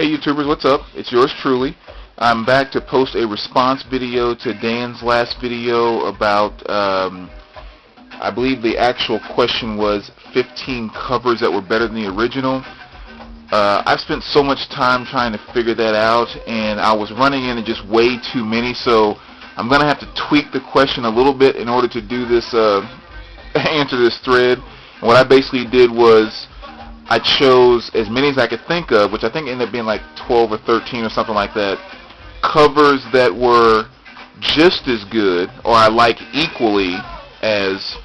Hey YouTubers, what's up? It's yours truly. I'm back to post a response video to Dan's last video about, I believe the actual question was 15 covers that were better than the original. I've spent so much time trying to figure that out, and I was running into just way too many, so I'm going to have to tweak the question a little bit in order to do this, answer this thread. And what I basically did was I chose as many as I could think of, which I think ended up being like 12 or 13 or something like that, covers that were just as good or I like equally as,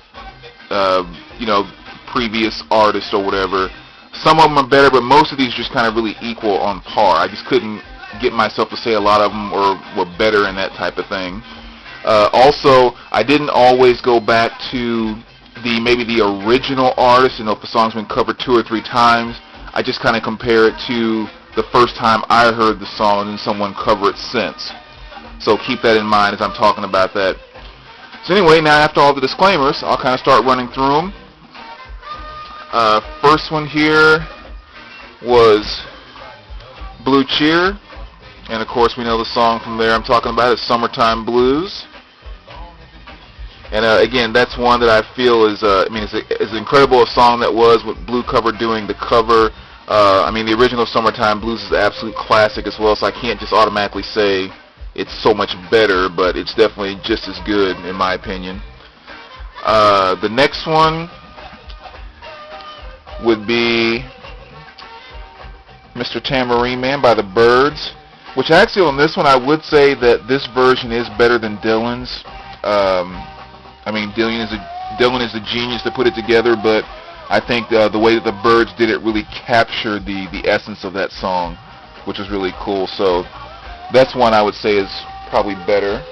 previous artists or whatever. Some of them are better, but most of these just kind of really equal on par. I just couldn't get myself to say a lot of them were better and that type of thing. Also, I didn't always go back to maybe the original artist, if the song's been covered 2 or 3 times. I just kind of compare it to the first time I heard the song and someone cover it since. So keep that in mind as I'm talking about that. So anyway, now after all the disclaimers, I'll kind of start running through them. First one here was Blue Cheer, and of course we know the song from there I'm talking about is Summertime Blues. And again, that's one that I feel is, as incredible a song that was with Blue Cover doing the cover. The original Summertime Blues is an absolute classic as well, so I can't just automatically say it's so much better, but it's definitely just as good in my opinion. The next one would be Mr. Tambourine Man by the Byrds, which actually on this one I would say that this version is better than Dylan's. Dylan is a genius to put it together, but I think the way that the Byrds did it really captured the essence of that song, which was really cool. So that's one I would say is probably better.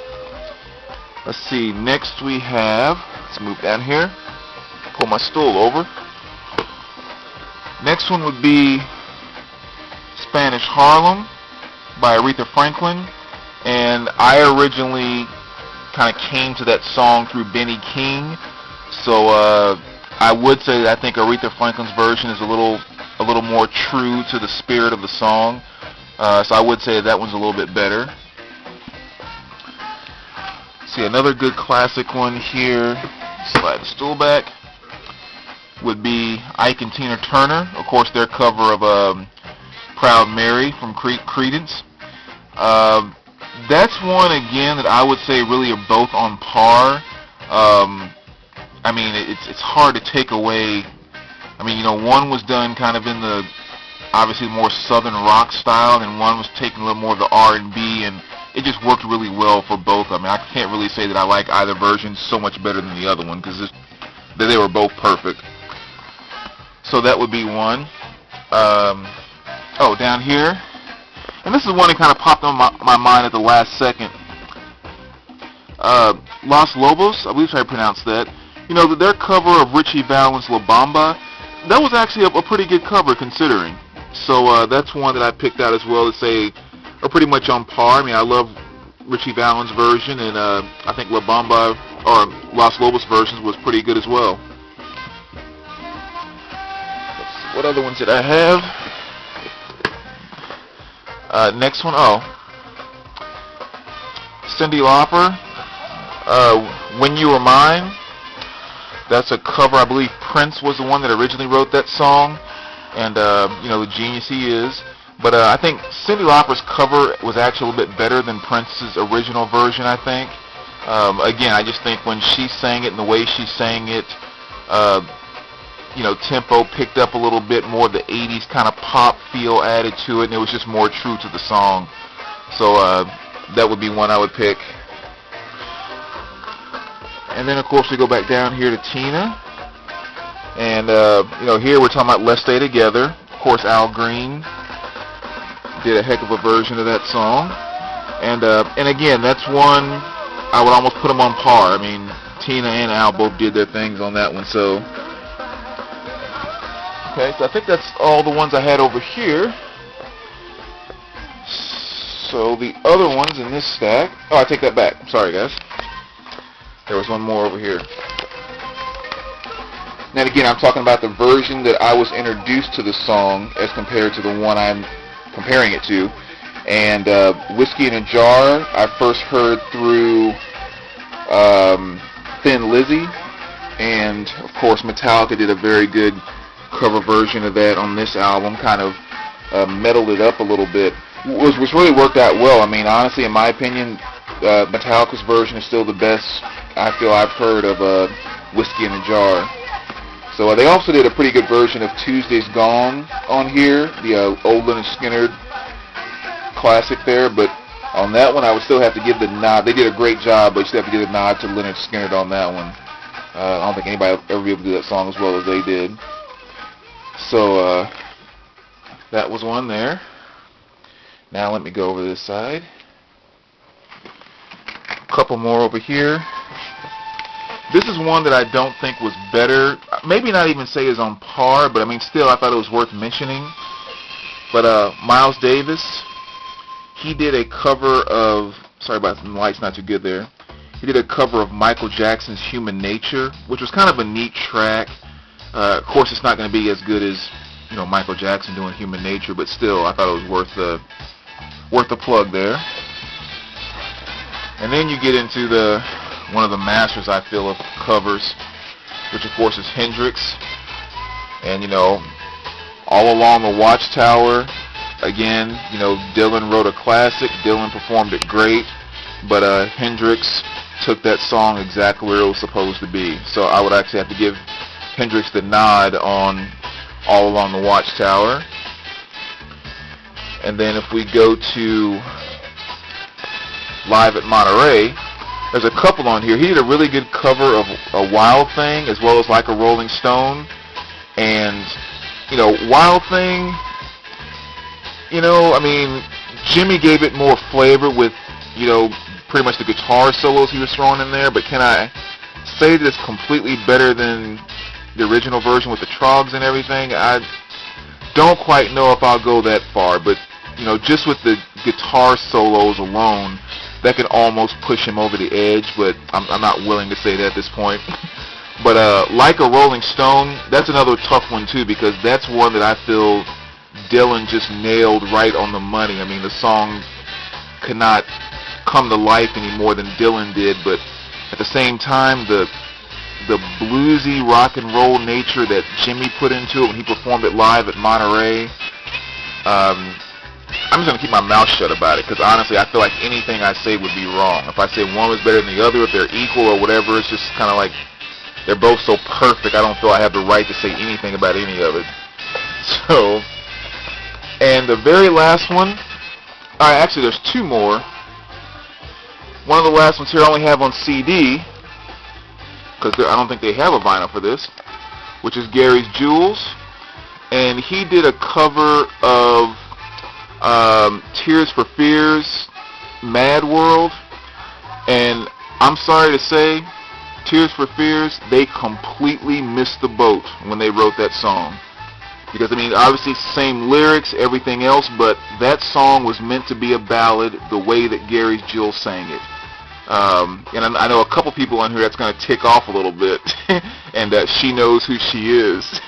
Let's see, next we have, let's move down here, pull my stool over. Next one would be Spanish Harlem by Aretha Franklin, and I originally kind of came to that song through Benny King, so I would say that I think Aretha Franklin's version is a little more true to the spirit of the song, so I would say that one's a little bit better. See, another good classic one here, slide the stool back, would be Ike and Tina Turner, of course their cover of Proud Mary from Creedence. That's one, again, that I would say really are both on par. It's hard to take away. One was done kind of in the, obviously, more southern rock style, and one was taking a little more of the R&B, and it just worked really well for both. I can't really say that I like either version so much better than the other one, because they were both perfect. So that would be one. Down here. And this is one that kind of popped on my mind at the last second. Los Lobos, I believe I pronounced that. Their cover of Richie Valens' La Bamba, that was actually a pretty good cover considering. So that's one that I picked out as well to say are pretty much on par. I love Richie Valens' version, and I think La Bamba, or Los Lobos versions was pretty good as well. Let's see, what other ones did I have? Next one, Cyndi Lauper, When You Were Mine. That's a cover, I believe Prince was the one that originally wrote that song, and the genius he is. But I think Cyndi Lauper's cover was actually a little bit better than Prince's original version, I think. Again, I just think when she sang it and the way she sang it, tempo picked up a little bit more of the 80s kind of pop feel added to it, and it was just more true to the song. So that would be one I would pick. And then of course we go back down here to Tina, and here we're talking about Let's Stay Together. Of course Al Green did a heck of a version of that song, and again, that's one I would almost put them on par. Tina and Al both did their things on that one. So okay, so I think that's all the ones I had over here. So the other ones in this stack, I take that back. I'm sorry, guys. There was one more over here. Now again, I'm talking about the version that I was introduced to the song as compared to the one I'm comparing it to. And Whiskey in a Jar, I first heard through Thin Lizzy, and of course Metallica did a very good cover version of that on this album, kind of metaled it up a little bit, which really worked out well. I mean, honestly, in my opinion, Metallica's version is still the best I feel I've heard of Whiskey in a Jar. So they also did a pretty good version of Tuesday's Gone on here, the old Lynyrd Skynyrd classic there, but on that one I would still have to give the nod. They did a great job, but you still have to give the nod to Lynyrd Skynyrd on that one. I don't think anybody will ever be able to do that song as well as they did. So that was one there. Now let me go over this side. A couple more over here. This is one that I don't think was better. Maybe not even say is on par, but I mean still I thought it was worth mentioning. But Miles Davis, he did a cover of, sorry about the light's not too good there. He did a cover of Michael Jackson's Human Nature, which was kind of a neat track. Of course it's not going to be as good as, you know, Michael Jackson doing Human Nature, but still I thought it was worth the plug there. And then you get into one of the masters, I feel, of covers, which of course is Hendrix. And, you know, All Along the Watchtower, again, you know, Dylan wrote a classic. Dylan performed it great, but Hendrix took that song exactly where it was supposed to be. So I would actually have to give Hendrix the nod on All Along the Watchtower. And then if we go to Live at Monterey, there's a couple on here. He did a really good cover of A Wild Thing as well as Like a Rolling Stone. And, you know, Wild Thing, you know, I mean, Jimmy gave it more flavor with, you know, pretty much the guitar solos he was throwing in there. But can I say that it's completely better than the original version with the trogs and everything? I don't quite know if I'll go that far. But, you know, just with the guitar solos alone, that can almost push him over the edge, but I'm not willing to say that at this point. But Like a Rolling Stone, that's another tough one too, because that's one that I feel Dylan just nailed right on the money. I mean, the song could not come to life any more than Dylan did, but at the same time, the bluesy rock and roll nature that Jimmy put into it when he performed it live at Monterey, I'm just going to keep my mouth shut about it, because honestly I feel like anything I say would be wrong. If I say one was better than the other, if they're equal or whatever, it's just kind of like they're both so perfect I don't feel I have the right to say anything about any of it. So, and the very last one, alright, actually there's two more. One of the last ones here I only have on CD, because I don't think they have a vinyl for this, which is Gary's Jewels. And he did a cover of Tears for Fears, Mad World, and I'm sorry to say, Tears for Fears, they completely missed the boat when they wrote that song. Because, I mean, obviously same lyrics, everything else, but that song was meant to be a ballad the way that Gary's Jewels sang it. And I know a couple people on here that's going to tick off a little bit, and She Knows Who She Is,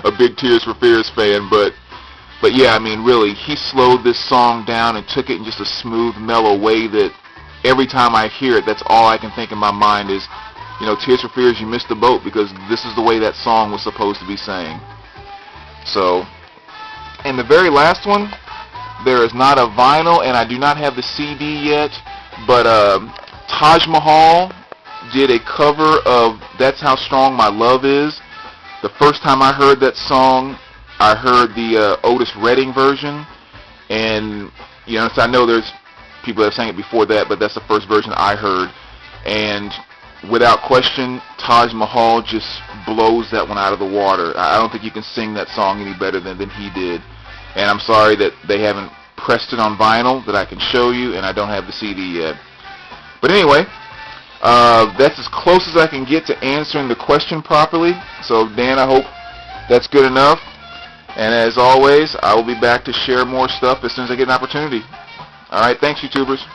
a big Tears for Fears fan, But yeah, I mean, really, he slowed this song down and took it in just a smooth, mellow way that every time I hear it, that's all I can think in my mind is, you know, Tears for Fears, you missed the boat, because this is the way that song was supposed to be sang. So, and the very last one, there is not a vinyl, and I do not have the CD yet, but Taj Mahal did a cover of That's How Strong My Love Is. The first time I heard that song, I heard the Otis Redding version, and you know, so I know there's people that sang it before that, but that's the first version I heard, and without question, Taj Mahal just blows that one out of the water. I don't think you can sing that song any better than he did, and I'm sorry that they haven't pressed it on vinyl that I can show you, and I don't have the CD yet. But anyway, that's as close as I can get to answering the question properly, so Dan, I hope that's good enough. And as always, I will be back to share more stuff as soon as I get an opportunity. Alright, thanks YouTubers.